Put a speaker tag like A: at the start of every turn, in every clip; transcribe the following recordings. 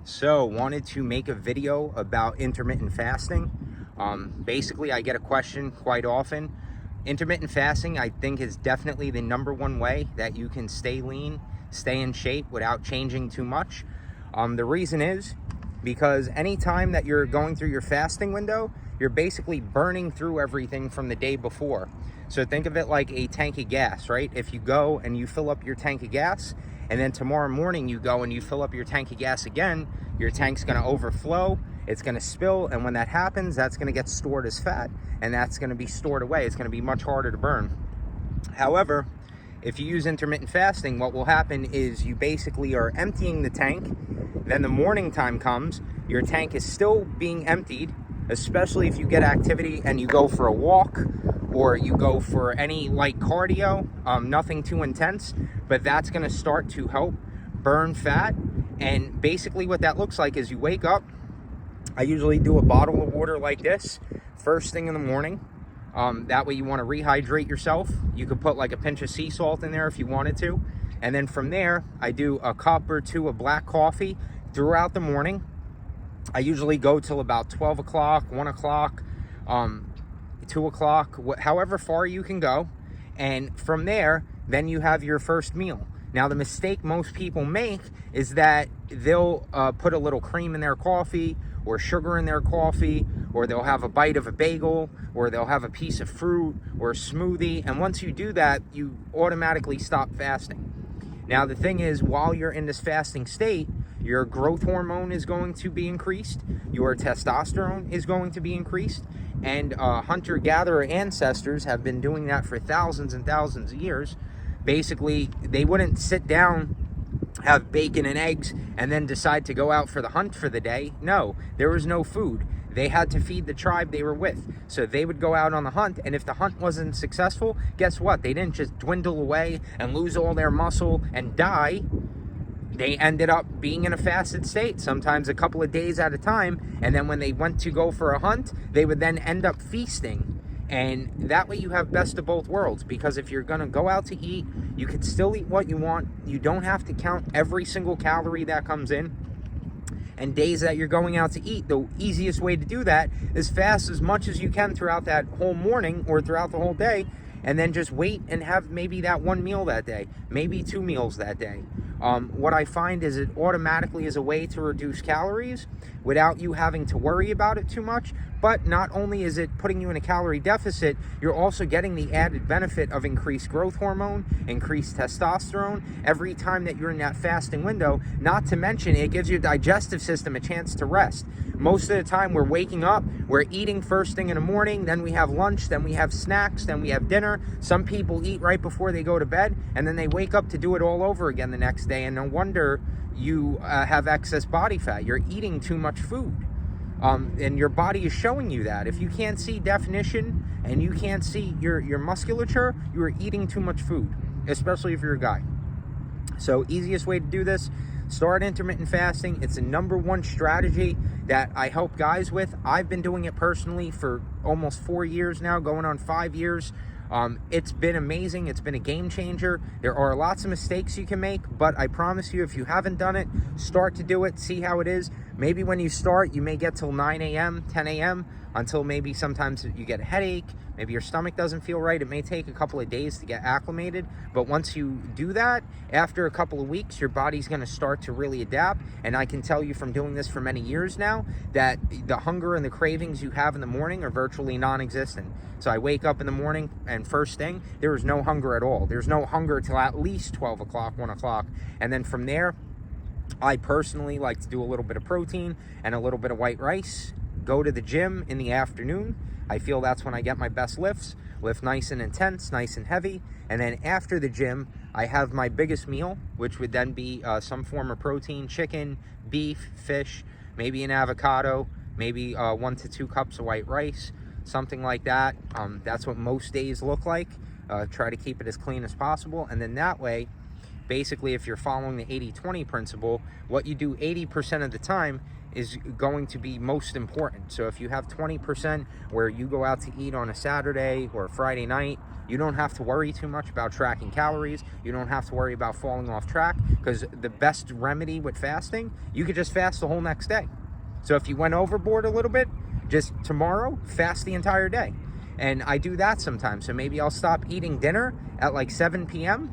A: So wanted to make a video about intermittent fasting. Basically, I get a question quite often. Intermittent fasting, I think, is definitely the #1 way that you can stay lean, stay in shape without changing too much. The reason is because anytime that you're going through your fasting window, you're basically burning through everything from the day before. So think of it like a tank of gas, right? If you go and you fill up your tank of gas, and then tomorrow morning you go and you fill up your tank of gas again, your tank's gonna overflow, it's gonna spill, and when that happens, that's gonna get stored as fat, and that's gonna be stored away. It's gonna be much harder to burn. However, if you use intermittent fasting, what will happen is you basically are emptying the tank, then the morning time comes, your tank is still being emptied, especially if you get activity and you go for a walk or you go for any light cardio, nothing too intense, but that's gonna start to help burn fat. And basically what that looks like is you wake up, I usually do a bottle of water like this first thing in the morning. That way you wanna rehydrate yourself. You could put like a pinch of sea salt in there if you wanted to. And then from there, I do a cup or two of black coffee throughout the morning. I usually go till about 12 o'clock, 1 o'clock, 2 o'clock, however far you can go. And from there, then you have your first meal. Now, the mistake most people make is that they'll put a little cream in their coffee or sugar in their coffee, or they'll have a bite of a bagel, or they'll have a piece of fruit or a smoothie. And once you do that, you automatically stop fasting. Now, the thing is, while you're in this fasting state, your growth hormone is going to be increased, your testosterone is going to be increased, and hunter-gatherer ancestors have been doing that for thousands and thousands of years. Basically, they wouldn't sit down, have bacon and eggs, and then decide to go out for the hunt for the day. No, there was no food. They had to feed the tribe they were with. So they would go out on the hunt, and if the hunt wasn't successful, guess what? They didn't just dwindle away and lose all their muscle and die. They ended up being in a fasted state, sometimes a couple of days at a time, and then when they went to go for a hunt, they would then end up feasting. And that way you have best of both worlds, because if you're gonna go out to eat, you can still eat what you want. You don't have to count every single calorie that comes in. And days that you're going out to eat, the easiest way to do that is fast as much as you can throughout that whole morning or throughout the whole day, and then just wait and have maybe that one meal that day, maybe 2 meals that day. What I find is it automatically is a way to reduce calories without you having to worry about it too much. But not only is it putting you in a calorie deficit, you're also getting the added benefit of increased growth hormone, increased testosterone, every time that you're in that fasting window. Not to mention, it gives your digestive system a chance to rest. Most of the time we're waking up, we're eating first thing in the morning, then we have lunch, then we have snacks, then we have dinner. Some people eat right before they go to bed, and then they wake up to do it all over again the next day. And no wonder you have excess body fat. You're eating too much food. And your body is showing you that. If you can't see definition and you can't see your musculature, you are eating too much food, especially if you're a guy. So easiest way to do this, start intermittent fasting. It's the #1 strategy that I help guys with. I've been doing it personally for almost 4 years now, going on 5 years. It's been amazing. It's been a game changer. There are lots of mistakes you can make, but I promise you, if you haven't done it, start to do it, see how it is. Maybe when you start, you may get till 9 a.m., 10 a.m., until maybe sometimes you get a headache, maybe your stomach doesn't feel right. It may take a couple of days to get acclimated, but once you do that, after a couple of weeks, your body's gonna start to really adapt. And I can tell you from doing this for many years now, that the hunger and the cravings you have in the morning are virtually non-existent. So I wake up in the morning, and first thing, there is no hunger at all. There's no hunger till at least 12 o'clock, 1 o'clock. And then from there, I personally like to do a little bit of protein and a little bit of white rice. Go to the gym in the afternoon. I feel that's when I get my best lifts. Lift nice and intense, nice and heavy. And then after the gym, I have my biggest meal, which would then be some form of protein, chicken, beef, fish, maybe an avocado, maybe 1 to 2 cups of white rice, something like that. That's what most days look like. Try to keep it as clean as possible. And then that way, basically, if you're following the 80-20 principle, what you do 80% of the time is going to be most important. So if you have 20% where you go out to eat on a Saturday or a Friday night, you don't have to worry too much about tracking calories. You don't have to worry about falling off track, because the best remedy with fasting, you could just fast the whole next day. So if you went overboard a little bit, just tomorrow, fast the entire day. And I do that sometimes. So maybe I'll stop eating dinner at like 7 p.m.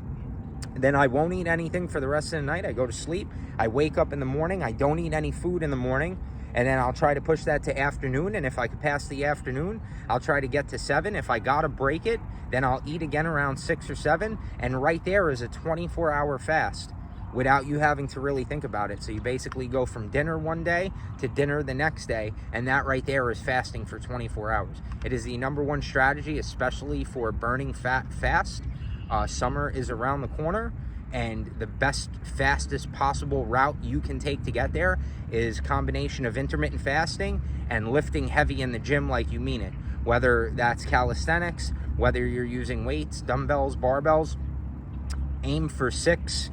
A: Then I won't eat anything for the rest of the night. I go to sleep. I wake up in the morning. I don't eat any food in the morning. And then I'll try to push that to afternoon. And if I could pass the afternoon, I'll try to get to 7. If I gotta break it, then I'll eat again around 6 or 7. And right there is a 24-hour fast without you having to really think about it. So you basically go from dinner one day to dinner the next day, and that right there is fasting for 24 hours. It is the #1 strategy, especially for burning fat fast. Summer is around the corner, and the best, fastest possible route you can take to get there is combination of intermittent fasting and lifting heavy in the gym like you mean it. Whether that's calisthenics, whether you're using weights, dumbbells, barbells, aim for 6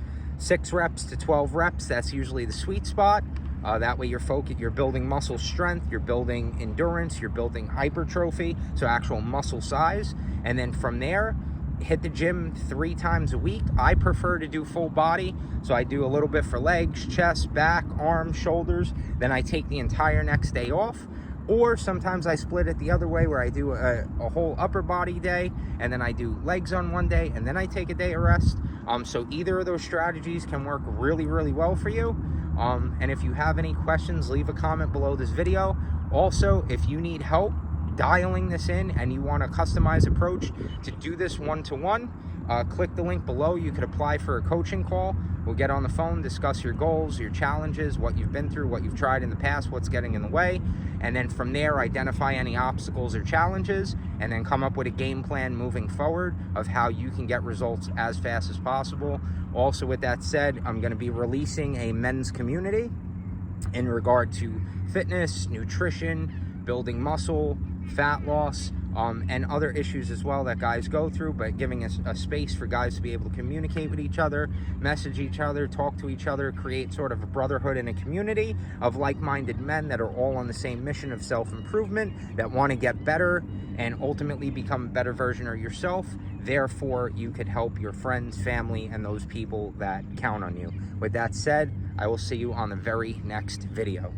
A: reps to 12 reps. That's usually the sweet spot. That way you're building muscle strength, you're building endurance, you're building hypertrophy, so actual muscle size. And then from there, hit the gym 3 times a week. I prefer to do full body, so I do a little bit for legs, chest, back, arms, shoulders. Then I take the entire next day off. Or sometimes I split it the other way, where I do a whole upper body day, and then I do legs on one day, and then I take a day of rest. So either of those strategies can work really, really well for you. And if you have any questions, leave a comment below this video. Also, if you need help dialing this in and you want a customized approach to do this one-to-one, click the link below. You could apply for a coaching call. We'll get on the phone, discuss your goals, your challenges, what you've been through, what you've tried in the past, what's getting in the way. And then from there, identify any obstacles or challenges, and then come up with a game plan moving forward of how you can get results as fast as possible. Also, with that said, I'm going to be releasing a men's community in regard to fitness, nutrition, building muscle, fat loss, and other issues as well that guys go through, but giving us a space for guys to be able to communicate with each other, message each other, talk to each other, create sort of a brotherhood and a community of like-minded men that are all on the same mission of self-improvement, that want to get better and ultimately become a better version of yourself. Therefore, you could help your friends, family, and those people that count on you. With that said, I will see you on the very next video.